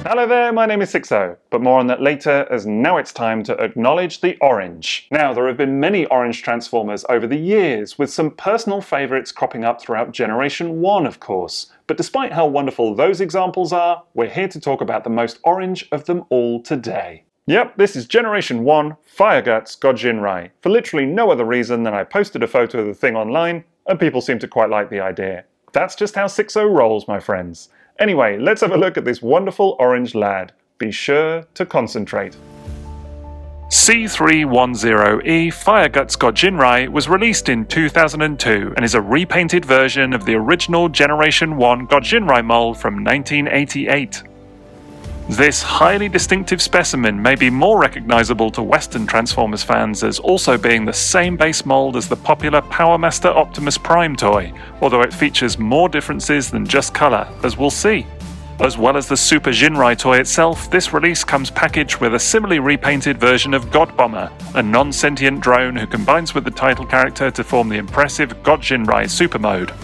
Hello there, my name is Sixo, but more on that later, as now it's time to acknowledge the orange. Now, there have been many orange Transformers over the years, with some personal favourites cropping up throughout Generation 1, of course. But despite how wonderful those examples are, we're here to talk about the most orange of them all today. Yep, this is Generation 1, Fire Guts God Ginrai, for literally no other reason than I posted a photo of the thing online, and people seem to quite like the idea. That's just how Sixo rolls, my friends. Anyway, let's have a look at this wonderful orange lad. Be sure to concentrate. C-310E Fire Guts God Ginrai was released in 2002 and is a repainted version of the original Generation 1 God Ginrai mold from 1988. This highly distinctive specimen may be more recognizable to Western Transformers fans as also being the same base mold as the popular Power Master Optimus Prime toy, although it features more differences than just color, as we'll see. As well as the Super Ginrai toy itself, this release comes packaged with a similarly repainted version of God Bomber, a non-sentient drone who combines with the title character to form the impressive God Ginrai Super Mode.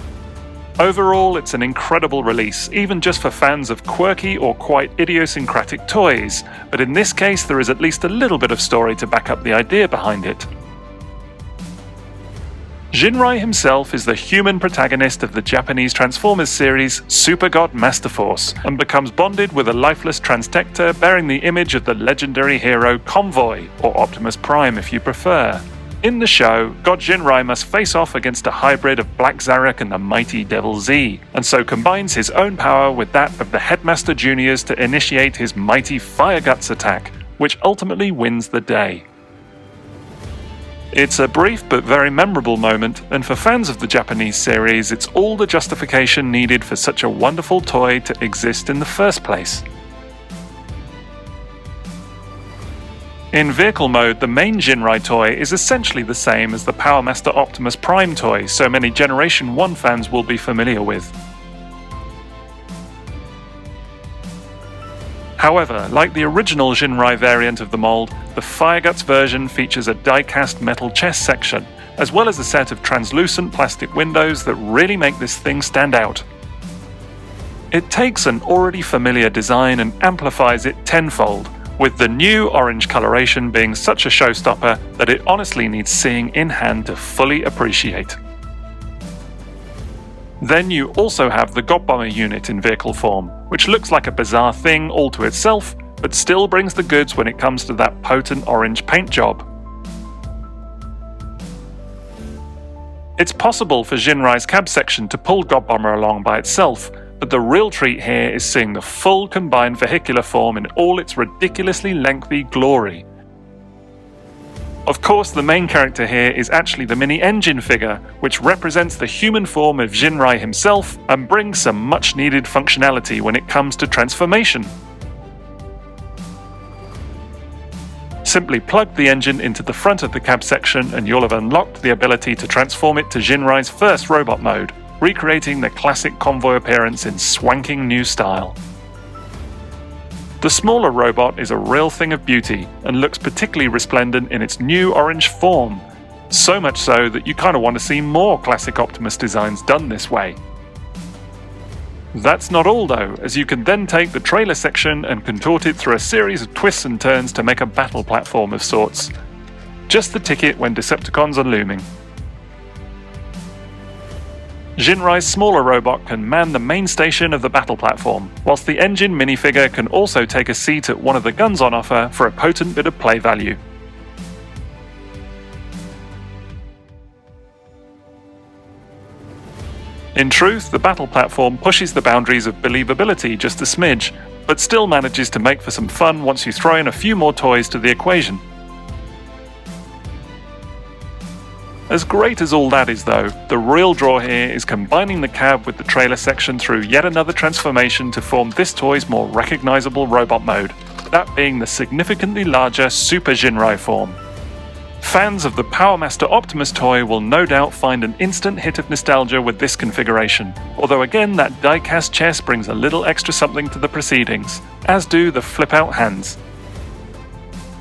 Overall, it's an incredible release, even just for fans of quirky or quite idiosyncratic toys, but in this case there is at least a little bit of story to back up the idea behind it. Ginrai himself is the human protagonist of the Japanese Transformers series Super God Master Force, and becomes bonded with a lifeless Transtector bearing the image of the legendary hero Convoy, or Optimus Prime if you prefer. In the show, God Ginrai must face off against a hybrid of Black Zarek and the mighty Devil Z, and so combines his own power with that of the Headmaster Juniors to initiate his mighty Fire Guts attack, which ultimately wins the day. It's a brief but very memorable moment, and for fans of the Japanese series, it's all the justification needed for such a wonderful toy to exist in the first place. In vehicle mode, the main Ginrai toy is essentially the same as the Power Master Optimus Prime toy so many Generation 1 fans will be familiar with. However, like the original Ginrai variant of the mold, the Fire Guts version features a die-cast metal chest section, as well as a set of translucent plastic windows that really make this thing stand out. It takes an already familiar design and amplifies it tenfold, with the new orange coloration being such a showstopper that it honestly needs seeing in hand to fully appreciate. Then you also have the God Bomber unit in vehicle form, which looks like a bizarre thing all to itself, but still brings the goods when it comes to that potent orange paint job. It's possible for Ginrai's cab section to pull God Bomber along by itself, but the real treat here is seeing the full combined vehicular form in all its ridiculously lengthy glory. Of course, the main character here is actually the mini engine figure, which represents the human form of Ginrai himself and brings some much needed functionality when it comes to transformation. Simply plug the engine into the front of the cab section and you'll have unlocked the ability to transform it to Ginrai's first robot mode, recreating the classic Convoy appearance in swanking new style. The smaller robot is a real thing of beauty and looks particularly resplendent in its new orange form, so much so that you kind of want to see more classic Optimus designs done this way. That's not all though, as you can then take the trailer section and contort it through a series of twists and turns to make a battle platform of sorts. Just the ticket when Decepticons are looming. Ginrai's smaller robot can man the main station of the battle platform, whilst the engine minifigure can also take a seat at one of the guns on offer for a potent bit of play value. In truth, the battle platform pushes the boundaries of believability just a smidge, but still manages to make for some fun once you throw in a few more toys to the equation. As great as all that is though, the real draw here is combining the cab with the trailer section through yet another transformation to form this toy's more recognizable robot mode, that being the significantly larger Super Ginrai form. Fans of the Power Master Optimus toy will no doubt find an instant hit of nostalgia with this configuration, although again that die-cast chest brings a little extra something to the proceedings, as do the flip-out hands.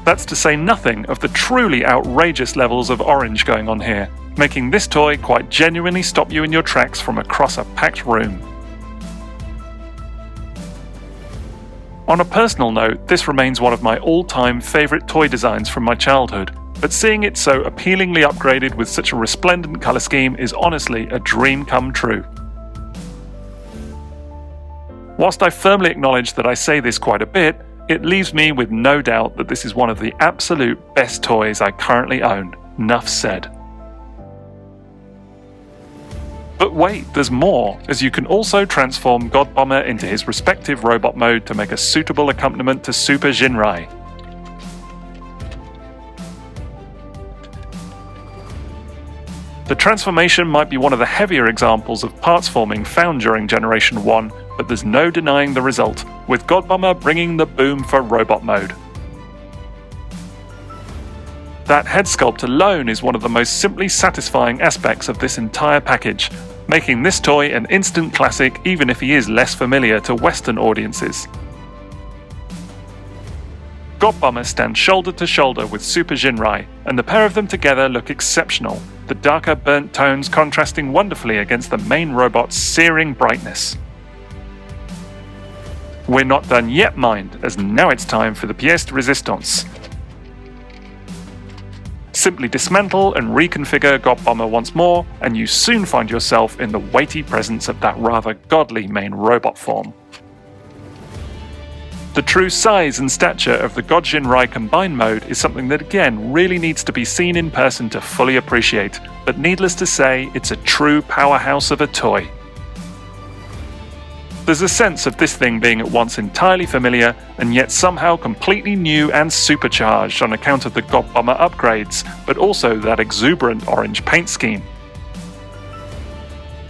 That's to say nothing of the truly outrageous levels of orange going on here, making this toy quite genuinely stop you in your tracks from across a packed room. On a personal note, this remains one of my all-time favourite toy designs from my childhood, but seeing it so appealingly upgraded with such a resplendent colour scheme is honestly a dream come true. Whilst I firmly acknowledge that I say this quite a bit, it leaves me with no doubt that this is one of the absolute best toys I currently own. Nuff said. But wait, there's more, as you can also transform God Bomber into his respective robot mode to make a suitable accompaniment to Super Ginrai. The transformation might be one of the heavier examples of parts forming found during Generation 1, but there's no denying the result, with God Bomber bringing the boom for robot mode. That head sculpt alone is one of the most simply satisfying aspects of this entire package, making this toy an instant classic even if he is less familiar to Western audiences. God Bomber stands shoulder to shoulder with Super Ginrai, and the pair of them together look exceptional, the darker burnt tones contrasting wonderfully against the main robot's searing brightness. We're not done yet, mind, as now it's time for the pièce de résistance. Simply dismantle and reconfigure God Bomber once more, and you soon find yourself in the weighty presence of that rather godly main robot form. The true size and stature of the God Ginrai combined mode is something that again really needs to be seen in person to fully appreciate, but needless to say, it's a true powerhouse of a toy. There's a sense of this thing being at once entirely familiar and yet somehow completely new and supercharged on account of the God Bomber upgrades, but also that exuberant orange paint scheme.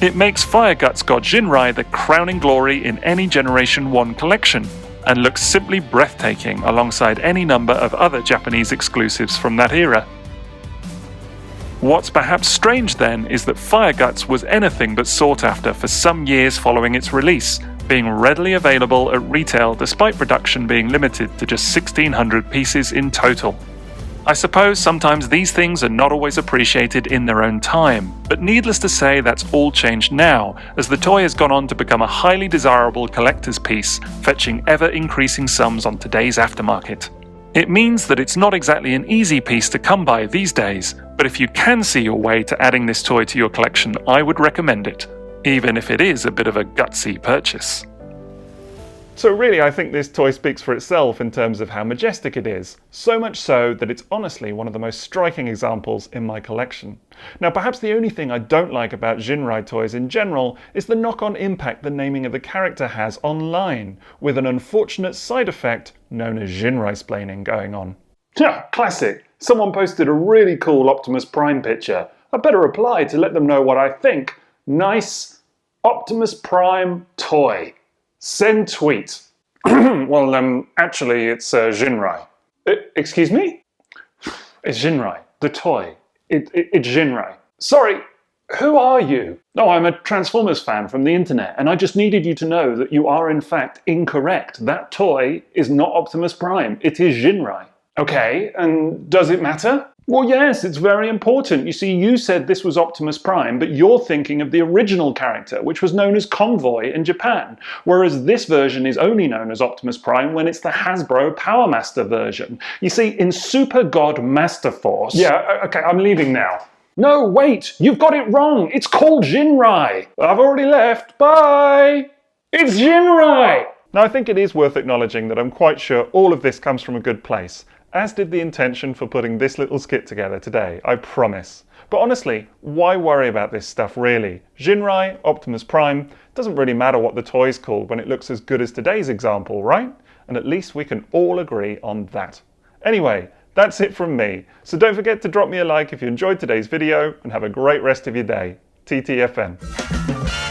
It makes Fireguts God Ginrai the crowning glory in any Generation 1 collection, and looks simply breathtaking alongside any number of other Japanese exclusives from that era. What's perhaps strange then is that Fireguts was anything but sought after for some years following its release, being readily available at retail despite production being limited to just 1,600 pieces in total. I suppose sometimes these things are not always appreciated in their own time, but needless to say that's all changed now, as the toy has gone on to become a highly desirable collector's piece, fetching ever-increasing sums on today's aftermarket. It means that it's not exactly an easy piece to come by these days, but if you can see your way to adding this toy to your collection, I would recommend it, even if it is a bit of a gutsy purchase. So really, I think this toy speaks for itself in terms of how majestic it is, so much so that it's honestly one of the most striking examples in my collection. Now perhaps the only thing I don't like about Ginrai toys in general is the knock-on impact the naming of the character has online, with an unfortunate side effect known as Ginrai-splaining going on. Yeah, classic! Someone posted a really cool Optimus Prime picture. I better reply to let them know what I think. Nice Optimus Prime toy. Send tweet. Well, actually, it's Ginrai. Excuse me? It's Ginrai, the toy. It's Ginrai. Sorry, who are you? No, I'm a Transformers fan from the internet, and I just needed you to know that you are in fact incorrect. That toy is not Optimus Prime, it is Ginrai. Okay, and does it matter? Well, yes, it's very important. You see, you said this was Optimus Prime, but you're thinking of the original character, which was known as Convoy in Japan, whereas this version is only known as Optimus Prime when it's the Hasbro Power Master version. You see, in Super God Master Force... Yeah, okay, I'm leaving now. No, wait, you've got it wrong. It's called Ginrai. I've already left. Bye. It's Ginrai. Now, I think it is worth acknowledging that I'm quite sure all of this comes from a good place, as did the intention for putting this little skit together today, I promise. But honestly, why worry about this stuff really? Ginrai, Optimus Prime, doesn't really matter what the toy's called when it looks as good as today's example, right? And at least we can all agree on that. Anyway, that's it from me. So don't forget to drop me a like if you enjoyed today's video, and have a great rest of your day. TTFN.